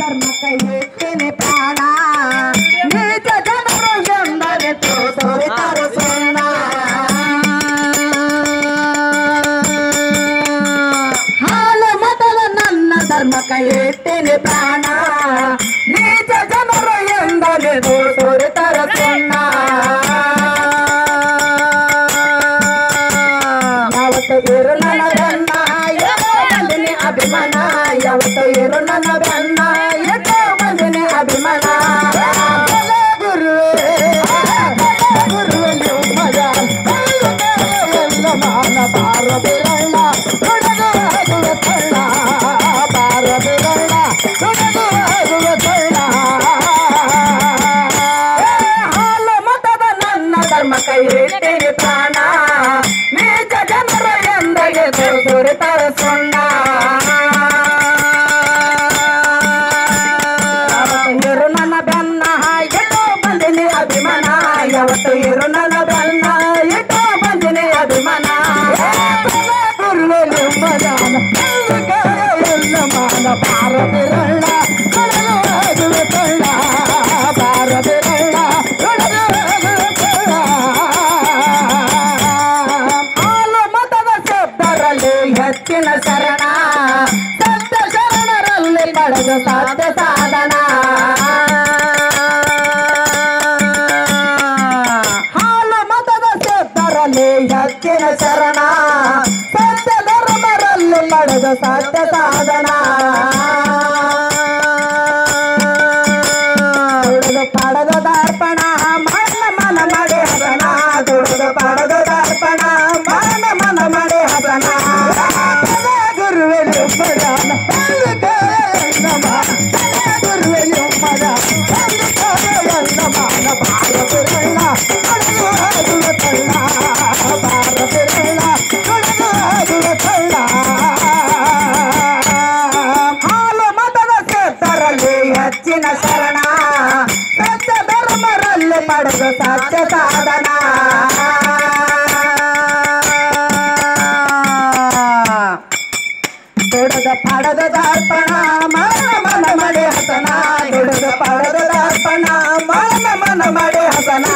ಧರ್ಮಕ್ಕೆ ಇಟ್ಟೇನೆ ಪ್ರಾಣ ನೀಚ ಜನರು ಎಂದರೆ ತೋರಿತಾರೆ ಸುಣ್ಣ ಹಾಲು ಮತದ ನನ್ನ ಧರ್ಮಕ್ಕೆ ಇಟ್ಟೇನೆ ಪ್ರಾಣ ನೀಚ ಜನರು ಎಂದರೆ ತೋರಿತಾರೆ ಸುಣ್ಣ ಯಾವತ್ತು ಇರು ನನ್ನ ಬೆನ್ನ ಎಷ್ಟೋ ಮಂದಿನಿ ಅಭಿಮಾನ ಯಾವತ್ತು ಇರು ನನ್ನ ಬೆನ್ನ ಎಷ್ಟೋ ಮಂದಿನಿ ಅಭಿಮಾನ ಗುರುವೇ ನೀವು ಮಜ ಎಲ್ಲ ಮಾನ ಬಾರ ಬಿರಣ್ಣ ಹುಡುಗ ಕಳ್ಳ ಬಾರ ಬಿರಣ್ಣ ಹುಡುಗ ಕಳ್ಳ ಹಾಲು ಮತದ ನನ್ನ ಧರ್ಮ ಕೈ ಇಟ್ಟೇನೆ ಪ್ರಾಣ ನೀಚ ಜನರು ಎಂದರೆ ತೋರಿತಾರೆ ಸುಣ್ಣ ಇರು ನನ್ನ ಬೆನ್ನ ಎಷ್ಟೋ ಬಂದಿನಿ ಅಭಿಮಾನ ಯಾವತ್ತು ಇರು ನನ್ನ ಬೆನ್ನ ಎಷ್ಟೋ ಬಂದಿನಿ ಅಭಿಮಾನ ಗುರುವೆ ನಿಮ್ಮದಾನ ಎಲ್ಲ ಮಾನ ಭಾರತಿರಣ್ಣ ಕಳಲು ಕಳ್ಳ ಭಾರತಿರಣ್ಣ ಹಾಲು ಮತದ ಶಬ್ದರಲ್ಲಿ ಹೆಚ್ಚಿನ ಶರಣ ಸತ್ಯ ಶರಣರಲ್ಲಿ ಪಡೆದ ಸಾಧ್ಯ ಸಾಧನ ಹಾಲು ಮತದ ಶಬ್ದರಲ್ಲಿ ಹೆಚ್ಚಿನ ಶರಣ ಸತ್ಯ ಧರ್ಮರಲ್ಲಿ ಪಡೆದ ಸಾಧ್ಯ ಸಾಧನ ದುಡಿದು ಪಡೆದ ದರ್ಪಣ ಮನ ಮನ ಮಾಡಿ ಹಸನ ದುಡಿದು ಪಡೆದ ದರ್ಪಣ ಮನ ಮನ ಮಾಡಿ ಹಸನ ಗುರುವೆ ನಿಮ್ಮದಾನ ಗುರುವೆ ನಿಮ್ಮದ ಎಲ್ಲ ಮಾನ ಭಾರತಿರಣ್ಣ ಹುಡುಗ ಕಳ್ಳ ಭಾರತಿರಣ್ಣ ಹುಡುಗ ಕಳ್ಳ ಹಾಲು ಮತದ ಸೇತರಲ್ಲಿ ಹೆಚ್ಚಿನ ಶರಣ ಸತ್ಯ ಧರ್ಮರಲ್ಲಿ ಪಡೆದ ಸತ್ಯ ಸಾಧನ ದುಡಿದ ಪಡೆದ ದರ್ಪಣ ಮನ ಮನ ಮಾಡಿ ಹಸನ ದುಡಿದ ಪಡೆದ ದರ್ಪಣ ಮನ ಮನ ಮಾಡಿ ಹಸನ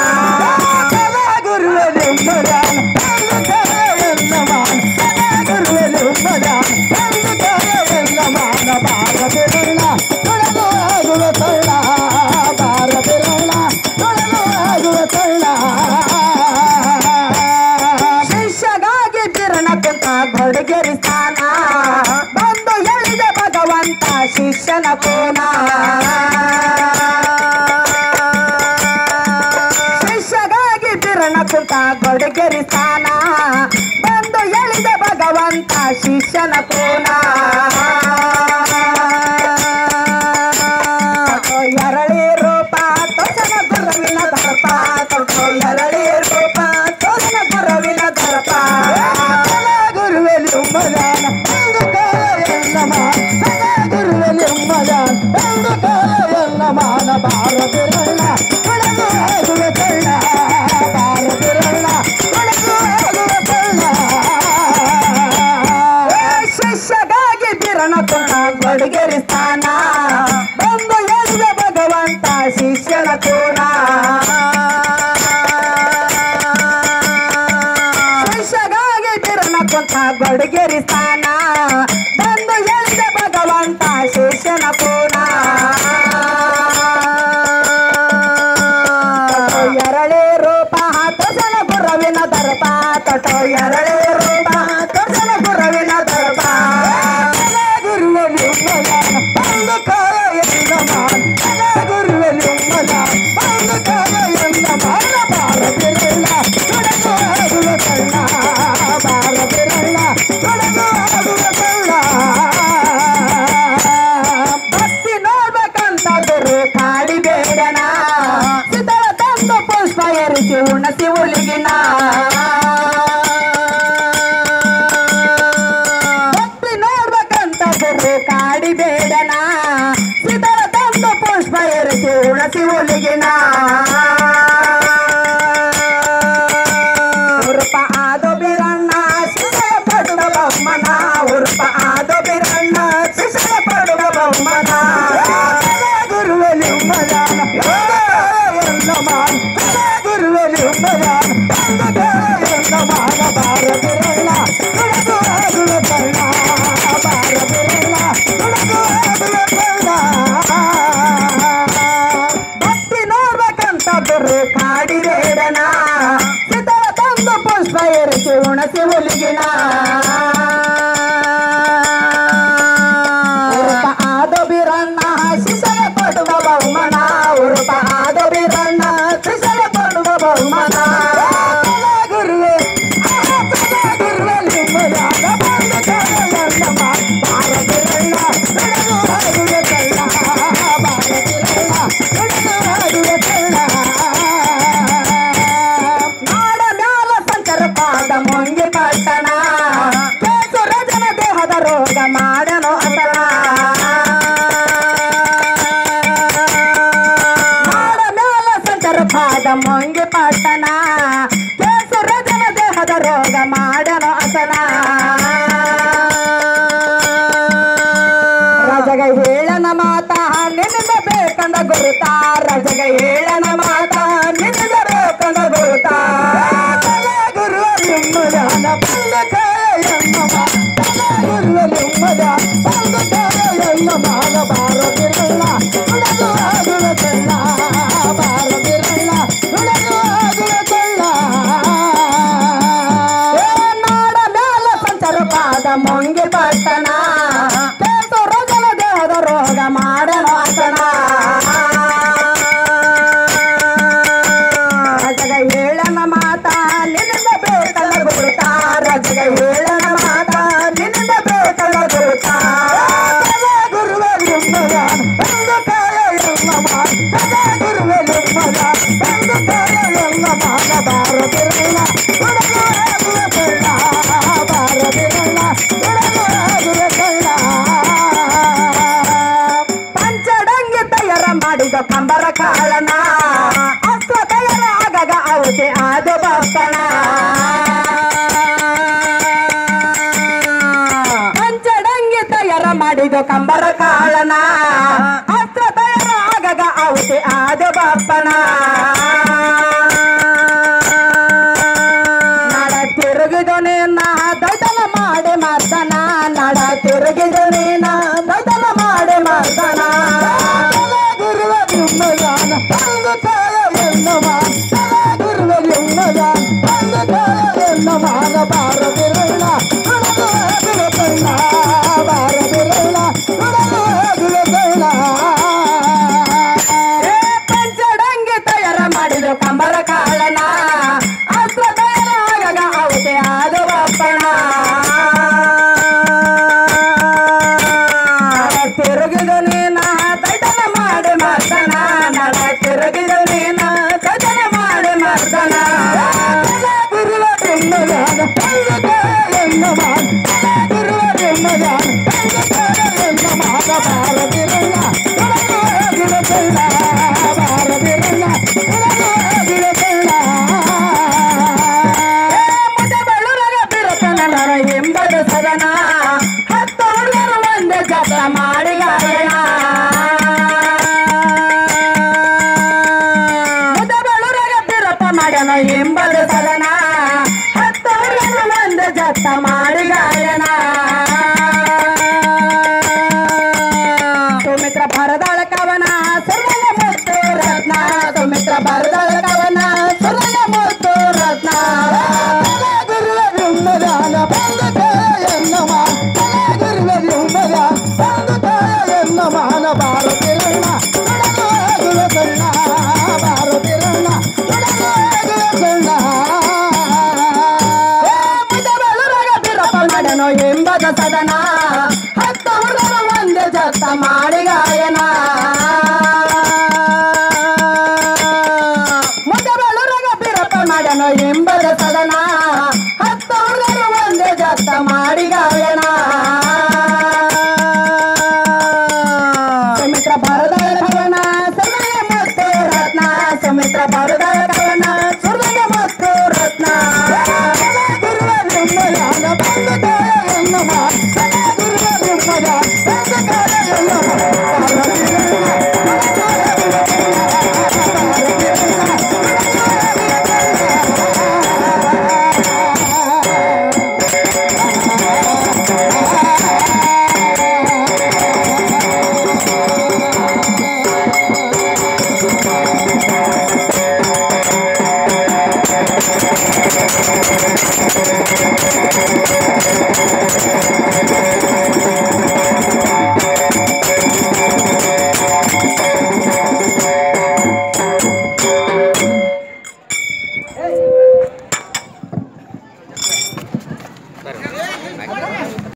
ಗುರುವೆ ನಿಮ್ಮದಾನ ಎಲ್ಲ ಮಾನ ಗುರುವೆ ನಿಮ್ಮದಾನ ಎಲ್ಲ ಮಾನ ಭಾರತಿರಣ್ಣ ಹುಡುಗ ಕಳ್ಳ ಭಾರತಿರಣ್ಣ ಹುಡುಗ ಕಳ್ಳ ಶಿಷ್ಯಗಾಗಿ ಬಿರಣ ಕುಂತ ಗೊಡಗೇರಿ ಸ್ಥಾನ ಬಂದು ಎಳಿದ ಭಗವಂತ ಶಿಷ್ಯನ ಕೋನ ಶಿಷ್ಯಗಾಗಿ ಬಿರಣ ಕುಂತ ಗೊಡಗೇರಿ ಸ್ಥಾನ ಬಂದು ಎಳಿದ ಭಗವಂತ ಶಿಷ್ಯನ ಕೋನ ಎರಳಿ ರೂಪ ತೋಸನ ಗುರುವಿನ ದರ್ಪ ಎರಳಿ ರೂಪ ತೋಸನ ಗುರುವಿನ ದರ್ಪ ಗುರುವೆ ನಿಮ್ಮದಾನ ಎಲ್ಲ ಮಾನ ಗುರುವೆ ನಿಮ್ಮದಾನ ಎಲ್ಲ ಮಾನ ಭಾರತಿರಣ್ಣ ಹುಡುಗ ಕಳ್ಳ ಭಾರತಿರಣ್ಣ ಹುಡುಗ ಕಳ್ಳ ಶಿಷ್ಯಗಾಗಿ ಬಿರಣ ಕುಂತ ಗೊಡಗೇರಿ ಸ್ಥಾನ ಬಂದು ಎಳಿದ ಭಗವಂತ ಶಿಷ್ಯನ ಕೋನ ಶಿಷ್ಯಗಾಗಿ ಬಿರಣ ಕುಂತ ಗೊಡಗೇರಿ ಸ್ಥಾನ ಬಂದು ಎಳಿದ ಭಗವಂತ ಶಿಷ್ಯನ ಕೋನ ಎರಳಿ ರೂಪ ತೋಸನ ಗುರುವಿನ ದರ್ಪ ತಟೋ ಎರಳಿ ರೂಪ ತೋಸನ ಗುರುವಿನ ದರ್ಪ ಗುರುವೆ ನಿಮ್ಮದಾನ ಎಲ್ಲ ಮಾನ ಗುರುವೆ ನಿಮ್ಮದಾನ ಎಲ್ಲ ಮಾನ ಭಾರತಿರಣ್ಣ ಹುಡುಗ ಕಳ್ಳ ಭಾರತಿರಣ್ಣ ಹುಡುಗ ಕಳ್ಳ ಭಕ್ತಿ ನೋಡ್ಬೇಕಂತ ಗುರು ಕಾಡಿಬೇಡಣ ಸಿದ್ಧಳ ತಂದು ಪುಷ್ಪ ಏರಿಸಿ ಉಣಸಿ ಹುಲಿಗಿನ ಭಕ್ತಿ ನೋಡ್ಬೇಕಂತ ಗುರು ಕಾಡಿಬೇಡಣ ಸಿದ್ಧಳ ತಂದು ಪುಷ್ಪ ಏರಿಸಿ ಉಣಸಿ ಹುಲಿಗಿನ ಉರುಪ ಆದೋ ಬಿರಣ್ಣ ಶಿಶಳ ಪಡುವ ಬೊಮ್ಮನ ಉರುಪ ಆದೋ ಬಿರಣ್ಣ ಶಿಶಳ ಪಡುವ ಬೊಮ್ಮನ ರಜಗ ಹೇಳನ ಮಾತ ನಿನ್ನಿಂದ ಬೇಕಂದ ಗುರುತ ರಜಗ ಹೇಳನ ಮಾತ ನಿನ್ನಿಂದ ಬೇಕಂದ ಗುರುತ ಗುರು ನಿಮ್ಮದಾನ ಪಂಗಕಾಯ ಎನ್ನಮ ಗುರು ನಿಮ್ಮದ ಪಂಗಕಾಯ ಎನ್ನಮಾಗ ಬಾರದಿರಲ್ಲ ನುಡದು ಆಗುಳ ಕಳ್ಳ ಬಾರದಿರಲ್ಲ ನುಡದು ಆಗುಳ ಕಳ್ಳ ನಾಡ ಮೇಲ ಸಂಚಾರ ಪಾದ ಮೊಂಗಿ ಪಟ್ಟಣ ಕೇಸು ರೋಗನ ದೇಹದ ರೋಗ ಮಾಡನ ಆಸನ ರಜಗ ಹೇಳನ ಮಾತ ನಿನ್ನಿಂದ ಬೇಕಲ್ಲ ಗುರುತ ರಜಗ ಹೇಳನ ಮಾತ ನಿನ್ನಿಂದ ಬೇಕಲ್ಲ ಗುರುತ ಗುರುವೆ ನಿಮ್ಮದ ಪಂಗಕಾಯ ಎನ್ನಮ ಗುರುವೆ ನಿಮ್ಮದ ಪಂಗಕಾಯ ಎನ್ನಮಾಗ ಬಾರದಿರಲ್ಲ ನುಡದು ಆಗುಳ ಕಳ್ಳ ಬಾರದಿರಲ್ಲ ನುಡದು ಆಗುಳ ಕಳ್ಳ ಪಂಚಡಂಗಿ ತಯಾರ ಮಾಡಿದ ಕಂಬರ ಕಾಳನ ಅಸ್ತ್ರ ತಯಾರ ಆಗಾಗ ಅವತೆ ಆದ ಬಪ್ಪಣ ಪಂಚಡಂಗಿ ತಯಾರ ಮಾಡಿದ ಕಂಬರ ಕಾಳನ ಅಸ್ತ್ರ ತಯಾರ ಆಗಾಗ ಅವತೆ ಆದ ಬಪ್ಪಣ ನಡ ತಿರುಗಿದನೇನ ದೈತನ ಮಾಡಿ ಮರ್ದನ ನಡ ತಿರುಗಿದನೇನ ದೈತನ ಮಾಡಿ ಮರ್ದನ ಗುರುವೆ ನಿಮ್ಮದಾನ ಪಂಗಕಾಯ ಎನ್ನಮ ಗುರುವೆ ನಿಮ್ಮದಾನ ಪಂಗಕಾಯ ಎನ್ನಮಾಗ ಬಾರದಿರಲ್ಲ ನುಡದು ಆಗುಳ ಕಳ್ಳ ಬಾರದಿರಲ್ಲ ನುಡದು ಆಗುಳ ಕಳ್ಳ ಪಂಚಡಂಗಿ ತಯಾರ ಮಾಡಿದ ಕಂಬರ ಕಾಳನ ಅಸ್ತ್ರ ತಯಾರ ಆಗಾಗ ಅವತೆ ಆದ ಬಪ್ಪಣ ತಿರುಗಿದ ನೀನ ದೈತನ ಮಾಡಿ ಮರ್ದನ ನಡ ತಿರುಗಿದ ನೀನ ದೈತನ ಮಾಡಿ ಮರ್ದನ ಗುರುವೆ ನಿಮ್ಮದಾನ ಪಂಗಕಾಯ ಎನ್ನಮ ಗುರುವೆ ನಿಮ್ಮದಾನ ಪಂಗಕಾಯ ಎನ್ನಮಾಗ ಬಾರದಿರಲ್ಲ ನುಡದು ಆಗುಳ ಕಳ್ಳ ಬಾರದಿರಲ್ಲ ನುಡದು ಆಗುಳ ಕಳ್ಳ ಮುದ ಬೆಳುರಗ ಬಿರುತನ ನರ ಎಂಬದ ಸದನ ಹತ್ತು ಹುಡುಗರು ಒಂದೇ ಜಾತ್ರ ಮಾಡಿ ಗಾಯನ ಮುದ ಬೆಳುರಗ ಬಿರುತ ಮಾಡ್ಯನ ಎಂಬದ ಸದನ ಹತ್ತು ಹುಡುಗರು ಒಂದೇ ಜಾತ್ರ ಮಾಡಿ ಗಾಯನ ಸುಮಿತ್ರ ಭರದಾಳ ಕವನ ಸುರಲ ಮುತ್ತು ರತ್ನ ಸುಮಿತ್ರ ಭರದಾಳ ಕವನ ಸುರಲ ಮುತ್ತು ರತ್ನ ಗುರುವೆ ನಿಮ್ಮದಾನ ಪಂಗಕಾಯ ಎನ್ನಮ ಗುರುವೆ ನಿಮ್ಮದ ಪಂಗಕಾಯ ಎನ್ನಮಾನ ಬಾರದಿರಲ್ಲ ನುಡದು ಆಗುಳ ಕಳ್ಳ ಬಾರದಿರಲ್ಲ ನುಡದು ಆಗುಳ ಕಳ್ಳ ಮುದ ಬೆಳುರಗ ಬಿರಪ ಮಾಡನೋ ಎಂಬದ ಸದನ ಹತ್ತು ಹುಡುಗರು ಒಂದೇ ಜತ್ತ ಮಾಡಿ ಗಾಯ